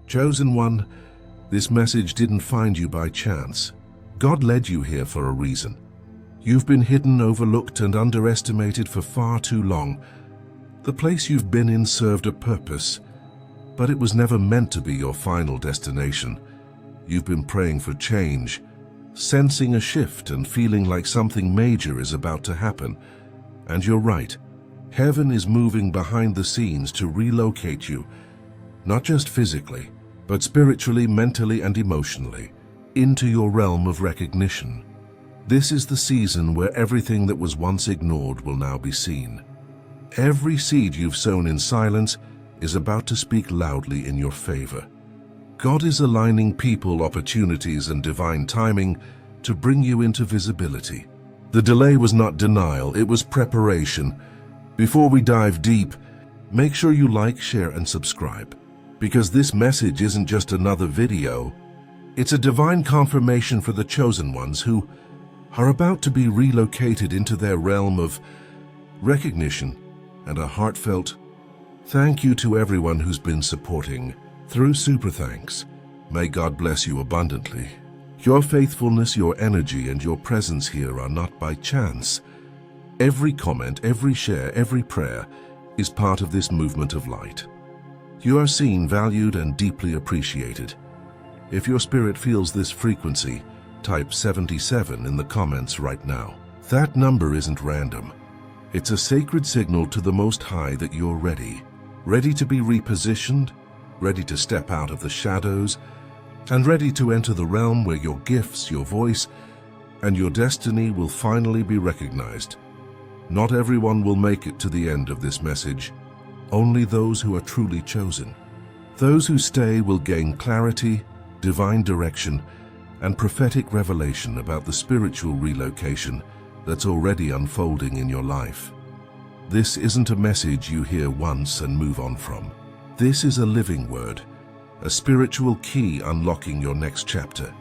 Chosen one, this message didn't find you by chance. God led you here for a reason. You've been hidden, overlooked, and underestimated for far too long. The place you've been in served a purpose, but it was never meant to be your final destination. You've been praying for change, sensing a shift and feeling like something major is about to happen. And you're right. Heaven is moving behind the scenes to relocate you, not just physically, but spiritually, mentally, and emotionally, into your realm of recognition. This is the season where everything that was once ignored will now be seen. Every seed you've sown in silence is about to speak loudly in your favor. God is aligning people, opportunities, and divine timing to bring you into visibility. The delay was not denial, it was preparation. Before we dive deep, make sure you like, share, and subscribe, because this message isn't just another video. It's a divine confirmation for the chosen ones who are about to be relocated into their realm of recognition, and a heartfelt thank you to everyone who's been supporting through super thanks. May God bless you abundantly. Your faithfulness, your energy, and your presence here are not by chance. Every comment, every share, every prayer is part of this movement of light. You are seen, valued, and deeply appreciated. If your spirit feels this frequency, type 77 in the comments right now. That number isn't random. It's a sacred signal to the Most High that you're ready. Ready to be repositioned, ready to step out of the shadows, and ready to enter the realm where your gifts, your voice, and your destiny will finally be recognized. Not everyone will make it to the end of this message. Only those who are truly chosen. Those who stay will gain clarity, divine direction, and prophetic revelation about the spiritual relocation that's already unfolding in your life. This isn't a message you hear once and move on from. This is a living word, a spiritual key unlocking your next chapter.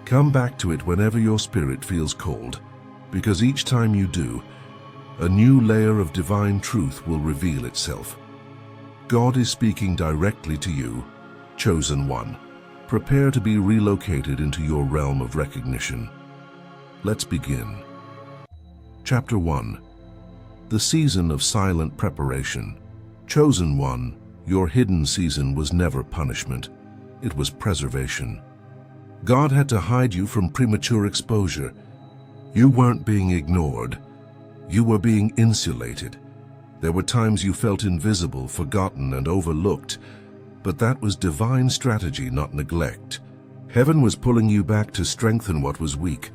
Come back to it whenever your spirit feels called, because each time you do, a new layer of divine truth will reveal itself. God is speaking directly to you, chosen one. Prepare to be relocated into your realm of recognition. Let's begin. Chapter 1. The Season of Silent Preparation. Chosen one, your hidden season was never punishment. It was preservation. God had to hide you from premature exposure. You weren't being ignored. You were being insulated. There were times you felt invisible, forgotten, and overlooked, but that was divine strategy, not neglect. Heaven was pulling you back to strengthen what was weak,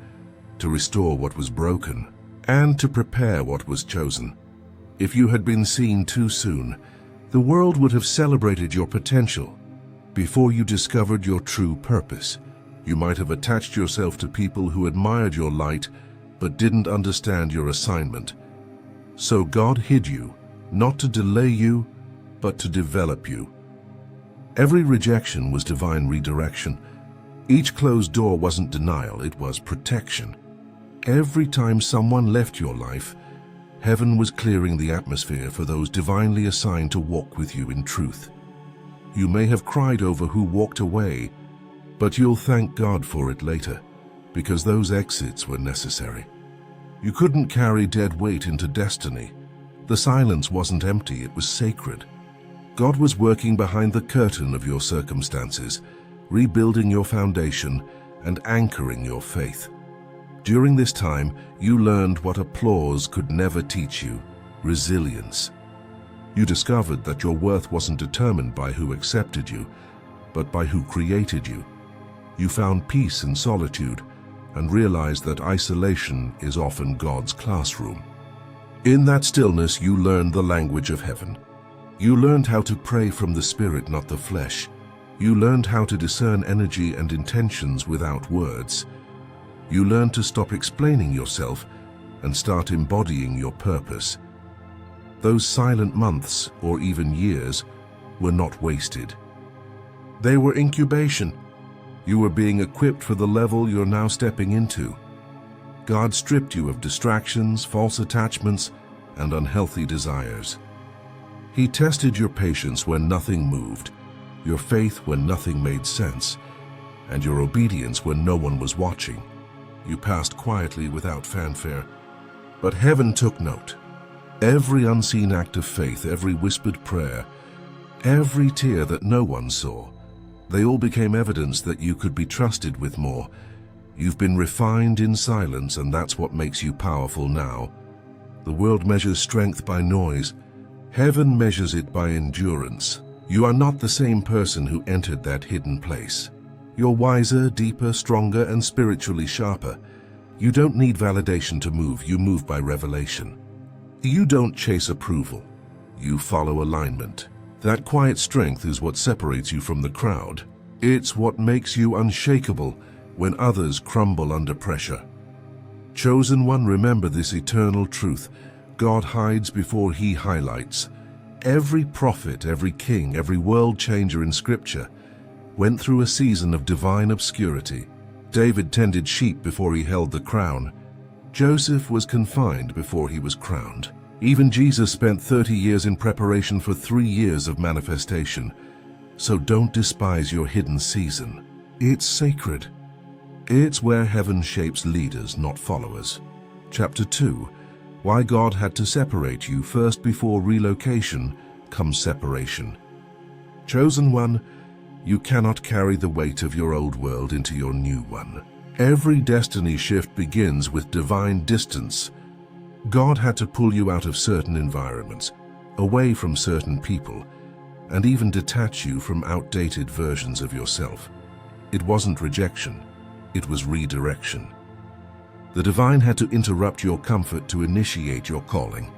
to restore what was broken, and to prepare what was chosen. If you had been seen too soon, the world would have celebrated your potential. Before you discovered your true purpose, you might have attached yourself to people who admired your light but didn't understand your assignment. So God hid you, not to delay you, but to develop you. Every rejection was divine redirection. Each closed door wasn't denial, it was protection. Every time someone left your life, heaven was clearing the atmosphere for those divinely assigned to walk with you in truth. You may have cried over who walked away, but you'll thank God for it later, because those exits were necessary. You couldn't carry dead weight into destiny. The silence wasn't empty, it was sacred. God was working behind the curtain of your circumstances, rebuilding your foundation and anchoring your faith. During this time, you learned what applause could never teach you: resilience. You discovered that your worth wasn't determined by who accepted you, but by who created you. You found peace in solitude and realized that isolation is often God's classroom. In that stillness, you learned the language of heaven. You learned how to pray from the Spirit, not the flesh. You learned how to discern energy and intentions without words. You learned to stop explaining yourself and start embodying your purpose. Those silent months, or even years, were not wasted. They were incubation. You were being equipped for the level you're now stepping into. God stripped you of distractions, false attachments, and unhealthy desires. He tested your patience when nothing moved, your faith when nothing made sense, and your obedience when no one was watching. You passed quietly without fanfare, but heaven took note. Every unseen act of faith, every whispered prayer, every tear that no one saw, they all became evidence that you could be trusted with more. You've been refined in silence, and that's what makes you powerful now. The world measures strength by noise. Heaven measures it by endurance. You are not the same person who entered that hidden place. You're wiser, deeper, stronger, and spiritually sharper. You don't need validation to move. You move by revelation. You don't chase approval. You follow alignment. That quiet strength is what separates you from the crowd. It's what makes you unshakable when others crumble under pressure. Chosen one, remember this eternal truth. God hides before he highlights. Every prophet, every king, every world changer in Scripture went through a season of divine obscurity. David tended sheep before he held the crown. Joseph was confined before he was crowned. Even Jesus spent 30 years in preparation for 3 years of manifestation. So don't despise your hidden season. It's sacred. It's where heaven shapes leaders, not followers. Chapter 2. Why God had to separate you. First, before relocation comes separation. Chosen one, you cannot carry the weight of your old world into your new one. Every destiny shift begins with divine distance. God had to pull you out of certain environments, away from certain people, and even detach you from outdated versions of yourself. It wasn't rejection, it was redirection. The divine had to interrupt your comfort to initiate your calling.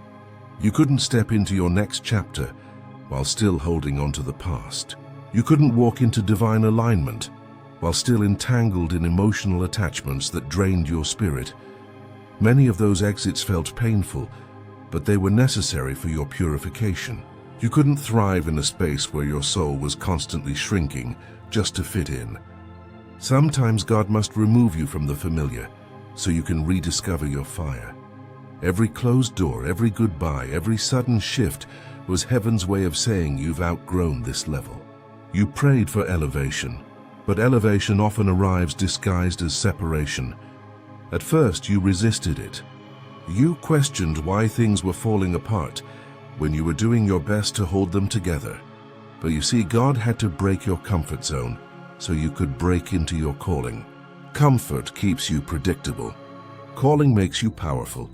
You couldn't step into your next chapter while still holding on to the past. You couldn't walk into divine alignment while still entangled in emotional attachments that drained your spirit. Many of those exits felt painful, but they were necessary for your purification. You couldn't thrive in a space where your soul was constantly shrinking just to fit in. Sometimes God must remove you from the familiar so you can rediscover your fire. Every closed door, every goodbye, every sudden shift was heaven's way of saying you've outgrown this level. You prayed for elevation, but elevation often arrives disguised as separation. At first, you resisted it. You questioned why things were falling apart when you were doing your best to hold them together. But you see, God had to break your comfort zone so you could break into your calling. Comfort keeps you predictable. Calling makes you powerful.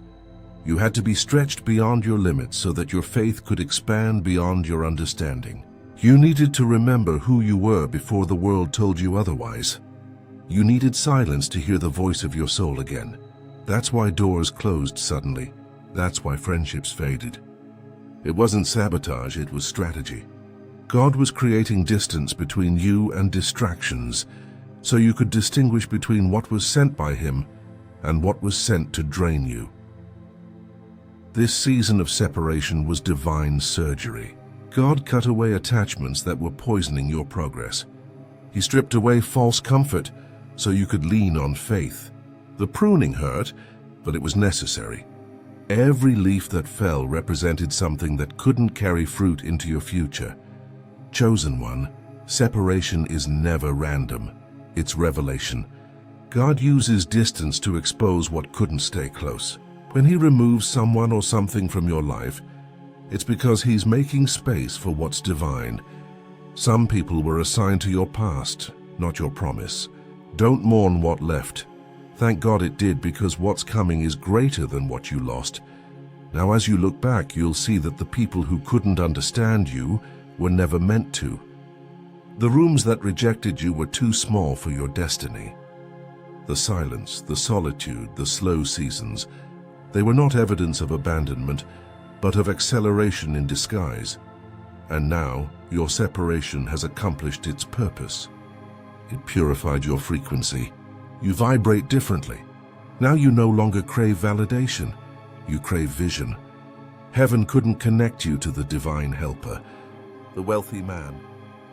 You had to be stretched beyond your limits so that your faith could expand beyond your understanding. You needed to remember who you were before the world told you otherwise. You needed silence to hear the voice of your soul again. That's why doors closed suddenly. That's why friendships faded. It wasn't sabotage, it was strategy. God was creating distance between you and distractions, so you could distinguish between what was sent by Him and what was sent to drain you. This season of separation was divine surgery. God cut away attachments that were poisoning your progress. He stripped away false comfort so you could lean on faith. The pruning hurt, but it was necessary. Every leaf that fell represented something that couldn't carry fruit into your future. Chosen one, separation is never random. It's revelation. God uses distance to expose what couldn't stay close. When He removes someone or something from your life, it's because He's making space for what's divine. Some people were assigned to your past, not your promise. Don't mourn what left. Thank God it did, because what's coming is greater than what you lost. Now, as you look back, you'll see that the people who couldn't understand you were never meant to. The rooms that rejected you were too small for your destiny. The silence, the solitude, the slow seasons, they were not evidence of abandonment, but of acceleration in disguise. And now, your separation has accomplished its purpose. It purified your frequency. You vibrate differently. Now you no longer crave validation. You crave vision. Heaven couldn't connect you to the divine helper, the wealthy man,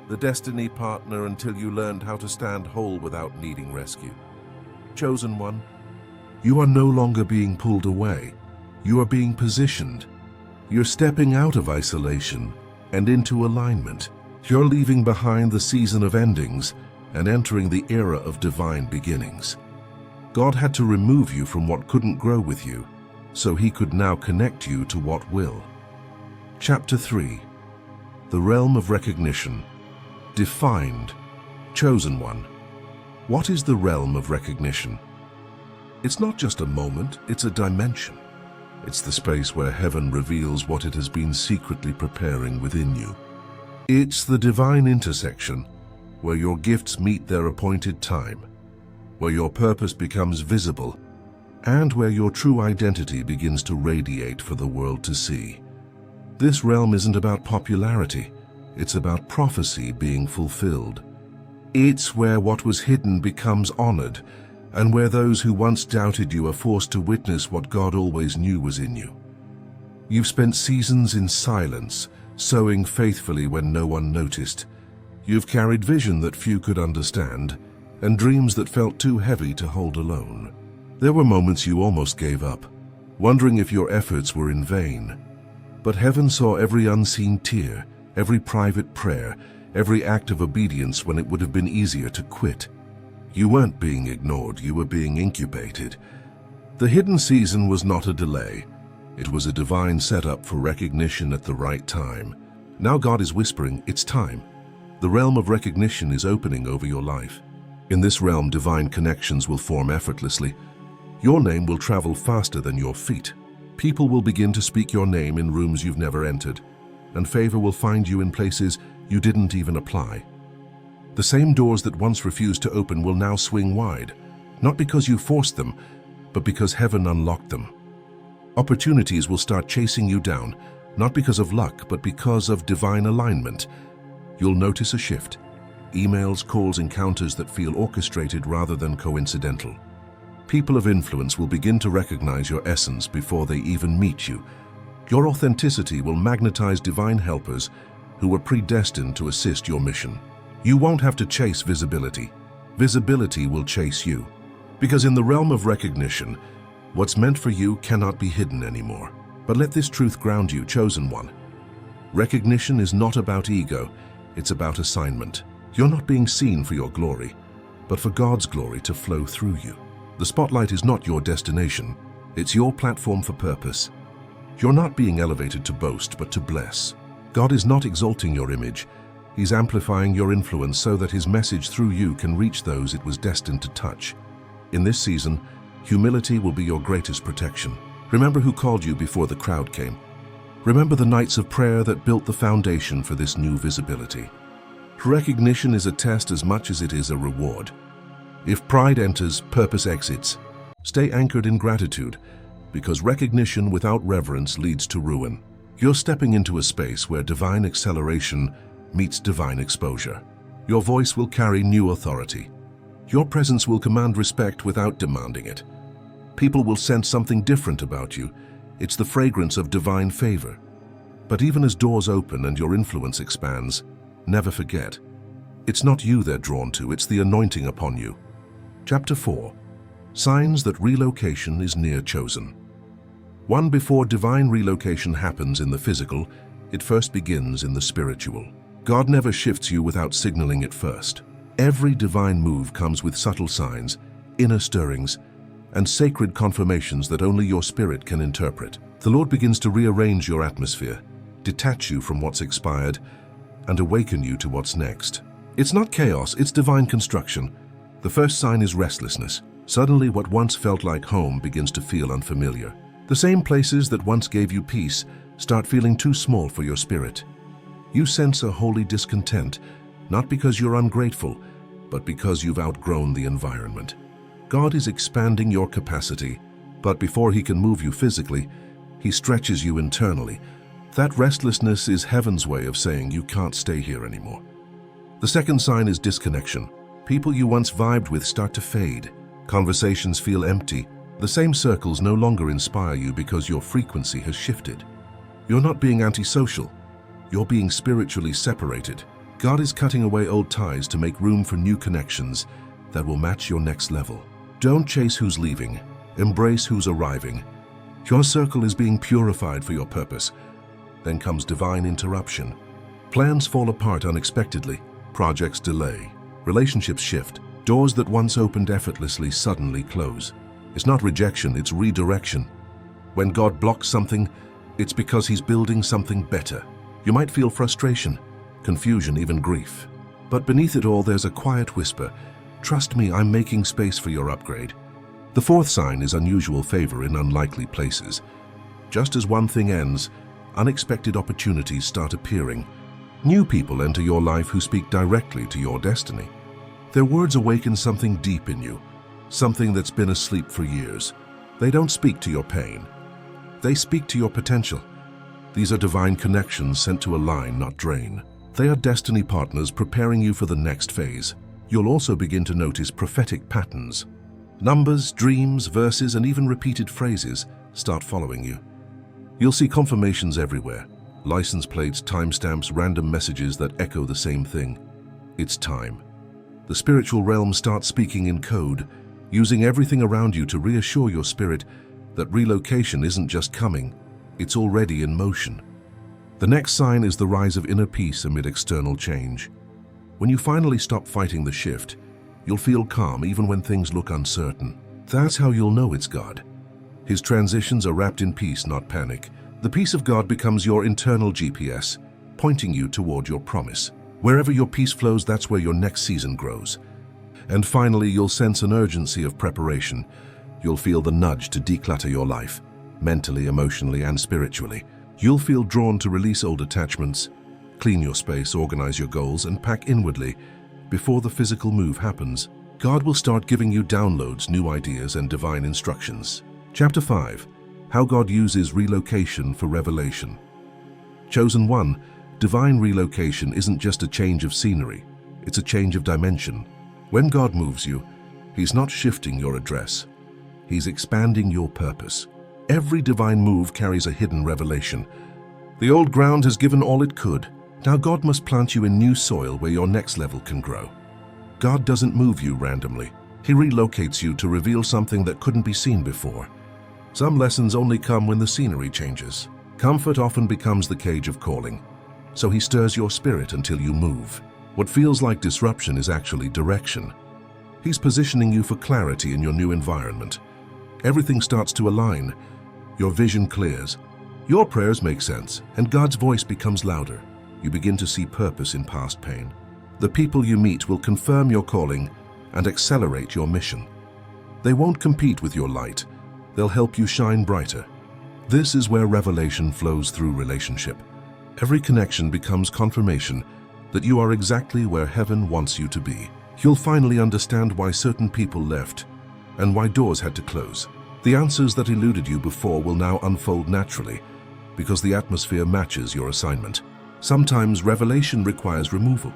the destiny partner, until you learned how to stand whole without needing rescue. Chosen one, you are no longer being pulled away. You are being positioned. You're stepping out of isolation and into alignment. You're leaving behind the season of endings and entering the era of divine beginnings. God had to remove you from what couldn't grow with you, so He could now connect you to what will. Chapter 3. The Realm of Recognition. Defined. Chosen One. What is the realm of recognition? It's not just a moment, it's a dimension. It's the space where heaven reveals what it has been secretly preparing within you. It's the divine intersection where your gifts meet their appointed time, where your purpose becomes visible, and where your true identity begins to radiate for the world to see. This realm isn't about popularity, it's about prophecy being fulfilled. It's where what was hidden becomes honored, and where those who once doubted you are forced to witness what God always knew was in you. You've spent seasons in silence, sowing faithfully when no one noticed. You've carried vision that few could understand, and dreams that felt too heavy to hold alone. There were moments you almost gave up, wondering if your efforts were in vain. But heaven saw every unseen tear, every private prayer, every act of obedience when it would have been easier to quit. You weren't being ignored, you were being incubated. The hidden season was not a delay. It was a divine setup for recognition at the right time. Now God is whispering, it's time. The realm of recognition is opening over your life. In this realm, divine connections will form effortlessly. Your name will travel faster than your feet. People will begin to speak your name in rooms you've never entered, and favor will find you in places you didn't even apply. The same doors that once refused to open will now swing wide, not because you forced them, but because heaven unlocked them. Opportunities will start chasing you down, not because of luck, but because of divine alignment. You'll notice a shift. Emails, calls, encounters that feel orchestrated rather than coincidental. People of influence will begin to recognize your essence before they even meet you. Your authenticity will magnetize divine helpers who were predestined to assist your mission. You won't have to chase visibility. Visibility will chase you. Because in the realm of recognition, what's meant for you cannot be hidden anymore. But let this truth ground you, chosen one. Recognition is not about ego, it's about assignment. You're not being seen for your glory, but for God's glory to flow through you. The spotlight is not your destination, it's your platform for purpose. You're not being elevated to boast, but to bless. God is not exalting your image, He's amplifying your influence so that His message through you can reach those it was destined to touch. In this season, humility will be your greatest protection. Remember who called you before the crowd came. Remember the nights of prayer that built the foundation for this new visibility. Recognition is a test as much as it is a reward. If pride enters, purpose exits. Stay anchored in gratitude, because recognition without reverence leads to ruin. You're stepping into a space where divine acceleration meets divine exposure. Your voice will carry new authority. Your presence will command respect without demanding it. People will sense something different about you. It's the fragrance of divine favor. But even as doors open and your influence expands, never forget, it's not you they're drawn to, it's the anointing upon you. Chapter 4. Signs that relocation is near chosen. One, before divine relocation happens in the physical, it first begins in the spiritual. God never shifts you without signaling it first. Every divine move comes with subtle signs, inner stirrings, and sacred confirmations that only your spirit can interpret. The Lord begins to rearrange your atmosphere, detach you from what's expired, and awaken you to what's next. It's not chaos, it's divine construction. The first sign is restlessness. Suddenly, what once felt like home begins to feel unfamiliar. The same places that once gave you peace start feeling too small for your spirit. You sense a holy discontent, not because you're ungrateful, but because you've outgrown the environment. God is expanding your capacity, but before He can move you physically, He stretches you internally. That restlessness is heaven's way of saying you can't stay here anymore. The second sign is disconnection. People you once vibed with start to fade. Conversations feel empty. The same circles no longer inspire you because your frequency has shifted. You're not being antisocial. You're being spiritually separated. God is cutting away old ties to make room for new connections that will match your next level. Don't chase who's leaving. Embrace who's arriving. Your circle is being purified for your purpose. Then comes divine interruption. Plans fall apart unexpectedly, projects delay, relationships shift, doors that once opened effortlessly suddenly close. It's not rejection, it's redirection. When God blocks something, it's because He's building something better. You might feel frustration, confusion, even grief. But beneath it all, there's a quiet whisper. Trust me, I'm making space for your upgrade. The fourth sign is unusual favor in unlikely places. Just as one thing ends, unexpected opportunities start appearing. New people enter your life who speak directly to your destiny. Their words awaken something deep in you, something that's been asleep for years. They don't speak to your pain. They speak to your potential. These are divine connections sent to align, not drain. They are destiny partners preparing you for the next phase. You'll also begin to notice prophetic patterns. Numbers, dreams, verses, and even repeated phrases start following you. You'll see confirmations everywhere. License plates, timestamps, random messages that echo the same thing. It's time. The spiritual realm starts speaking in code, using everything around you to reassure your spirit that relocation isn't just coming, it's already in motion. The next sign is the rise of inner peace amid external change. When you finally stop fighting the shift, you'll feel calm even when things look uncertain. That's how you'll know it's God. His transitions are wrapped in peace, not panic. The peace of God becomes your internal GPS, pointing you toward your promise. Wherever your peace flows, that's where your next season grows. And finally, you'll sense an urgency of preparation. You'll feel the nudge to declutter your life, mentally, emotionally, and spiritually. You'll feel drawn to release old attachments, clean your space, organize your goals, and pack inwardly before the physical move happens. God will start giving you downloads, new ideas, and divine instructions. Chapter 5. How God Uses Relocation for Revelation. ChosenOne, divine relocation isn't just a change of scenery, it's a change of dimension. When God moves you, He's not shifting your address. He's expanding your purpose. Every divine move carries a hidden revelation. The old ground has given all it could. Now God must plant you in new soil where your next level can grow. God doesn't move you randomly. He relocates you to reveal something that couldn't be seen before. Some lessons only come when the scenery changes. Comfort often becomes the cage of calling. So He stirs your spirit until you move. What feels like disruption is actually direction. He's positioning you for clarity in your new environment. Everything starts to align. Your vision clears. Your prayers make sense, and God's voice becomes louder. You begin to see purpose in past pain. The people you meet will confirm your calling and accelerate your mission. They won't compete with your light. They'll help you shine brighter. This is where revelation flows through relationship. Every connection becomes confirmation that you are exactly where heaven wants you to be. You'll finally understand why certain people left and why doors had to close. The answers that eluded you before will now unfold naturally because the atmosphere matches your assignment. Sometimes revelation requires removal.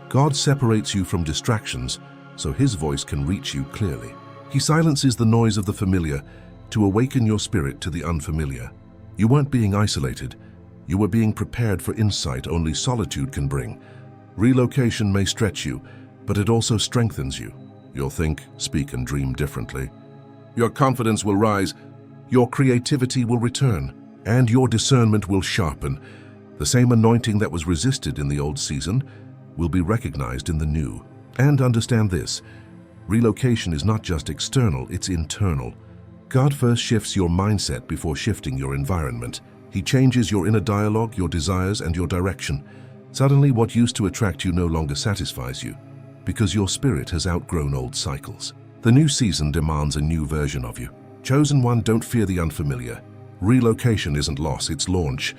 God separates you from distractions so His voice can reach you clearly. He silences the noise of the familiar to awaken your spirit to the unfamiliar. You weren't being isolated. You were being prepared for insight only solitude can bring. Relocation may stretch you, but it also strengthens you. You'll think, speak, and dream differently. Your confidence will rise, your creativity will return, and your discernment will sharpen. The same anointing that was resisted in the old season will be recognized in the new. And understand this, relocation is not just external, it's internal. God first shifts your mindset before shifting your environment. He changes your inner dialogue, your desires, and your direction. Suddenly, what used to attract you no longer satisfies you, because your spirit has outgrown old cycles. The new season demands a new version of you. Chosen one, don't fear the unfamiliar. Relocation isn't loss, it's launch.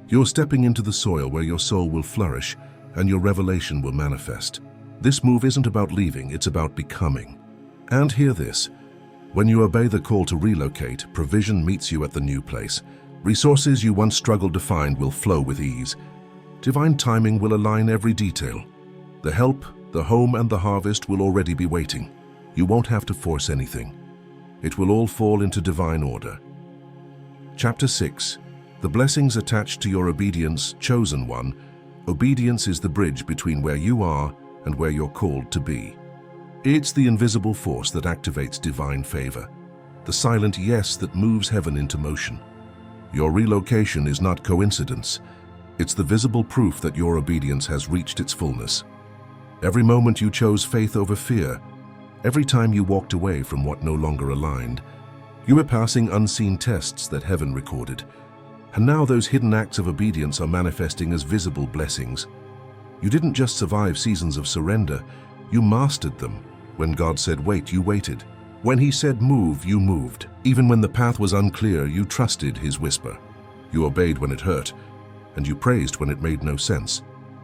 You're stepping into the soil where your soul will flourish and your revelation will manifest. This move isn't about leaving, it's about becoming. And hear this. When you obey the call to relocate, provision meets you at the new place. Resources you once struggled to find will flow with ease. Divine timing will align every detail. The help, the home, and the harvest will already be waiting. You won't have to force anything. It will all fall into divine order. Chapter 6. The blessings attached to your obedience, chosen one. Obedience is the bridge between where you are and where you're called to be. It's the invisible force that activates divine favor, the silent yes that moves heaven into motion. Your relocation is not coincidence. It's the visible proof that your obedience has reached its fullness. Every moment you chose faith over fear, every time you walked away from what no longer aligned, you were passing unseen tests that heaven recorded. And now those hidden acts of obedience are manifesting as visible blessings. You didn't just survive seasons of surrender, you mastered them. When God said wait, you waited. When He said move, you moved. Even when the path was unclear, you trusted His whisper. You obeyed when it hurt, and you praised when it made no sense.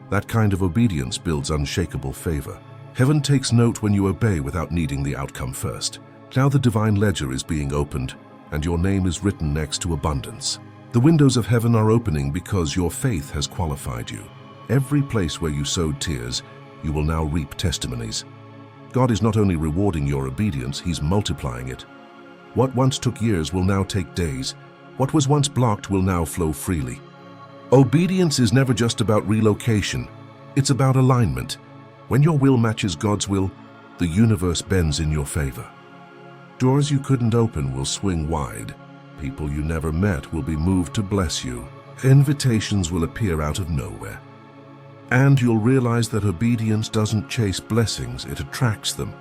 That kind of obedience builds unshakable favor. Heaven takes note when you obey without needing the outcome first. Now the divine ledger is being opened, and your name is written next to abundance. The windows of heaven are opening because your faith has qualified you. Every place where you sowed tears, you will now reap testimonies. God is not only rewarding your obedience, He's multiplying it. What once took years will now take days. What was once blocked will now flow freely. Obedience is never just about relocation. It's about alignment. When your will matches God's will, the universe bends in your favor. Doors you couldn't open will swing wide. People you never met will be moved to bless you. Invitations will appear out of nowhere. And you'll realize that obedience doesn't chase blessings, it attracts them.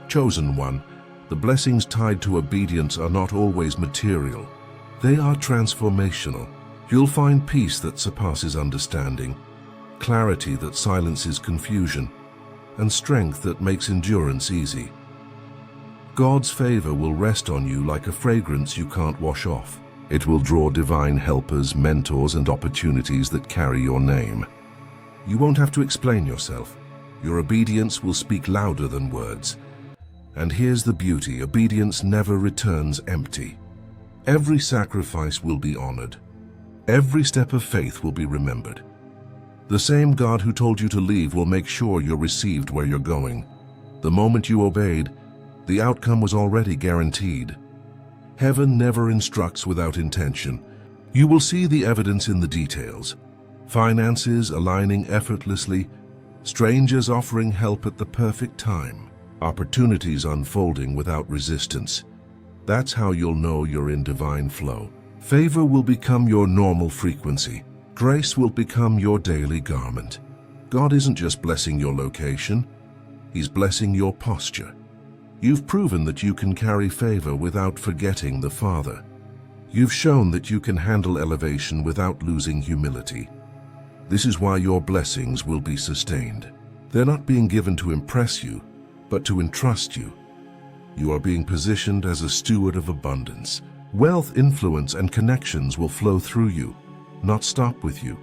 Chosen one, the blessings tied to obedience are not always material. They are transformational. You'll find peace that surpasses understanding, clarity that silences confusion, and strength that makes endurance easy. God's favor will rest on you like a fragrance you can't wash off. It will draw divine helpers, mentors, and opportunities that carry your name. You won't have to explain yourself. Your obedience will speak louder than words. And here's the beauty: obedience never returns empty. Every sacrifice will be honored. Every step of faith will be remembered. The same God who told you to leave will make sure you're received where you're going. The moment you obeyed, the outcome was already guaranteed. Heaven never instructs without intention. You will see the evidence in the details. Finances aligning effortlessly, strangers offering help at the perfect time, opportunities unfolding without resistance. That's how you'll know you're in divine flow. Favor will become your normal frequency. Grace will become your daily garment. God isn't just blessing your location, He's blessing your posture. You've proven that you can carry favor without forgetting the Father. You've shown that you can handle elevation without losing humility. This is why your blessings will be sustained. They're not being given to impress you, but to entrust you. You are being positioned as a steward of abundance. Wealth, influence, and connections will flow through you, not stop with you.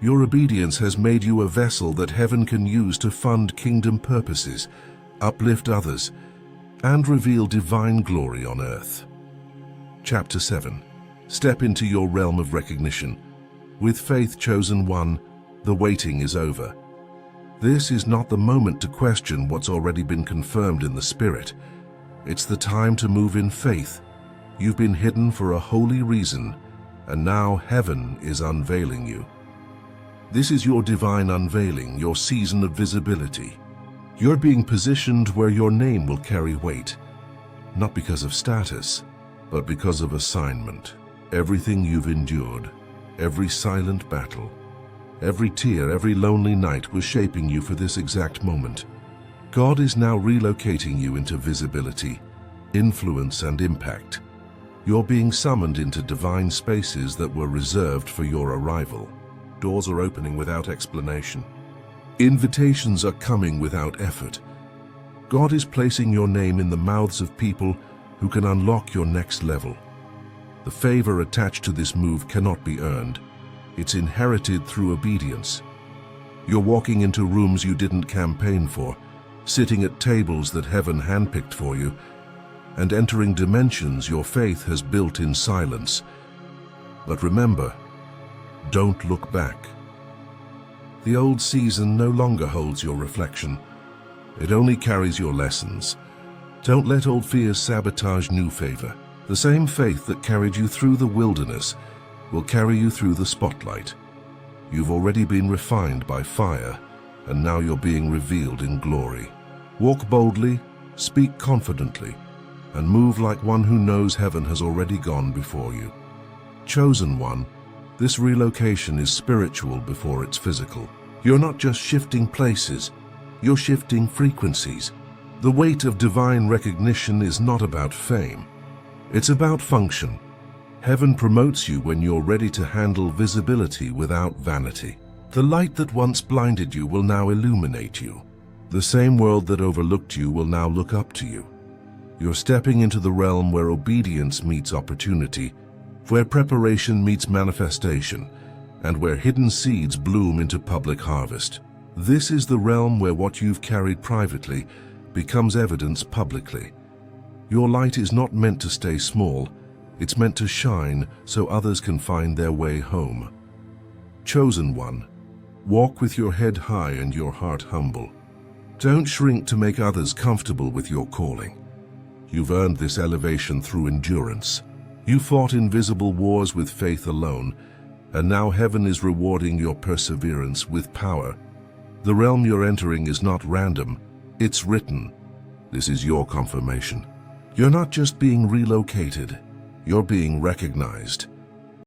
Your obedience has made you a vessel that heaven can use to fund kingdom purposes, uplift others, and reveal divine glory on earth. Chapter 7. Step into your realm of recognition. With faith, chosen one, the waiting is over. This is not the moment to question what's already been confirmed in the Spirit. It's the time to move in faith. You've been hidden for a holy reason, and now heaven is unveiling you. This is your divine unveiling, your season of visibility. You're being positioned where your name will carry weight, not because of status, but because of assignment. Everything you've endured, every silent battle, every tear, every lonely night was shaping you for this exact moment. God is now relocating you into visibility, influence, and impact. You're being summoned into divine spaces that were reserved for your arrival. Doors are opening without explanation. Invitations are coming without effort. God is placing your name in the mouths of people who can unlock your next level. The favor attached to this move cannot be earned. It's inherited through obedience. You're walking into rooms you didn't campaign for, sitting at tables that heaven handpicked for you, and entering dimensions your faith has built in silence. But remember, don't look back. The old season no longer holds your reflection. It only carries your lessons. Don't let old fears sabotage new favor. The same faith that carried you through the wilderness will carry you through the spotlight. You've already been refined by fire, and now you're being revealed in glory. Walk boldly, speak confidently, and move like one who knows heaven has already gone before you. Chosen one, This relocation is spiritual before it's physical. You're not just shifting places, you're shifting frequencies. The weight of divine recognition is not about fame. It's about function. Heaven promotes you when you're ready to handle visibility without vanity. The light that once blinded you will now illuminate you. The same world that overlooked you will now look up to you. You're stepping into the realm where obedience meets opportunity, where preparation meets manifestation, and where hidden seeds bloom into public harvest. This is the realm where what you've carried privately becomes evidence publicly. Your light is not meant to stay small, it's meant to shine so others can find their way home. Chosen one, walk with your head high and your heart humble. Don't shrink to make others comfortable with your calling. You've earned this elevation through endurance. You fought invisible wars with faith alone, and now heaven is rewarding your perseverance with power. The realm you're entering is not random, it's written. This is your confirmation. You're not just being relocated, you're being recognized.